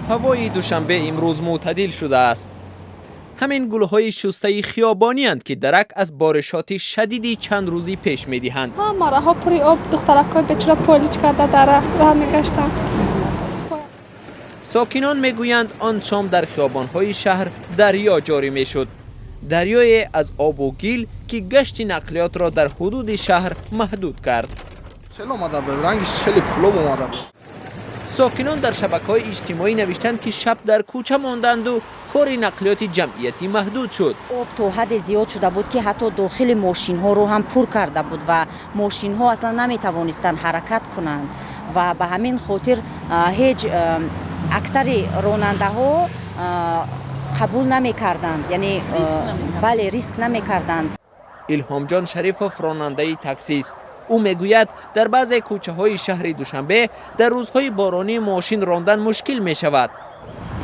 هوای دوشنبه امروز معتدل شده است. همین گل‌های شسته خیابانی اند که درک از بارشات شدیدی چند روزی پیش می‌دهند. ماراها پری آب، دخترک‌ها بیچاره پالیچ کرده داره راه می‌گشتن. ساکنان میگویند آن شام در خیابان‌های شهر دریا جاری می‌شد. دریای از آب و گل که گشت نقلیات را در حدود شهر محدود کرد. سل омада بود، رنگ سل کӯлоб омада بود. ساکنان در شبکه‌های اجتماعی نوشتند که شب در کوچه ماندند و کار نقلیات جمعیتی محدود شد. آب تا حد زیاد شده بود که حتی داخل ماشین ها رو هم پر کرده بود و ماشین ها اصلا نمیتوانستند حرکت کنند و به همین خاطر هیچ اکثر راننده ها قبول نمیکردند، یعنی بله ریسک نمیکردند. الهام جان شریفوف راننده تاکسی است. او میگوید در بعضی کوچه های شهر دوشنبه در روزهای بارانی ماشین راندن مشکل می شود.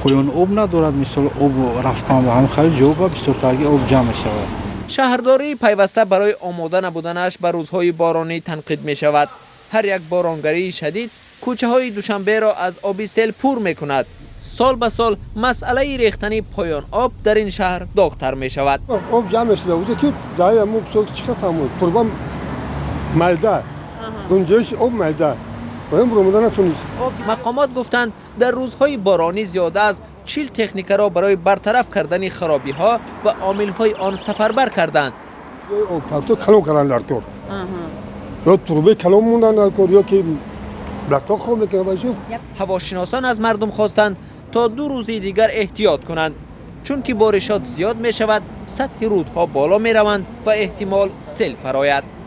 پایان آب ندارد، مثل آب رفتن و هم خیلی جواب بسیار ترگی آب جمع می شود. شهرداری پیوسته برای آماده نبودنش به روزهای بارانی تنقید می شود. هر یک بارانگری شدید کوچه های دوشنبه را از آبی سیل پر می کند. سال به سال مسئله ریختن پایان آب در این شهر داغ‌تر می شود. آب جمع شده بود که دایی مو بسیار چیکار فهمود قربان ملده گنجش آب ملده باید برامدن نتونید. مقامات گفتند در روزهای بارانی زیاده از 40 تکنیک را برای برطرف کردن خرابی ها و عامل های آن سفربر کردند. آفات‌ها کلان کردن در کار. یا تربه کلان موندن در کار یا که بلک‌ها خواب میکنه باشه. هواشناسان از مردم خواستند تا 2 روز دیگر احتیاط کنند، چون که بارشات زیاد می شود، سطح رودها بالا می روند و احتمال سیل فرآید.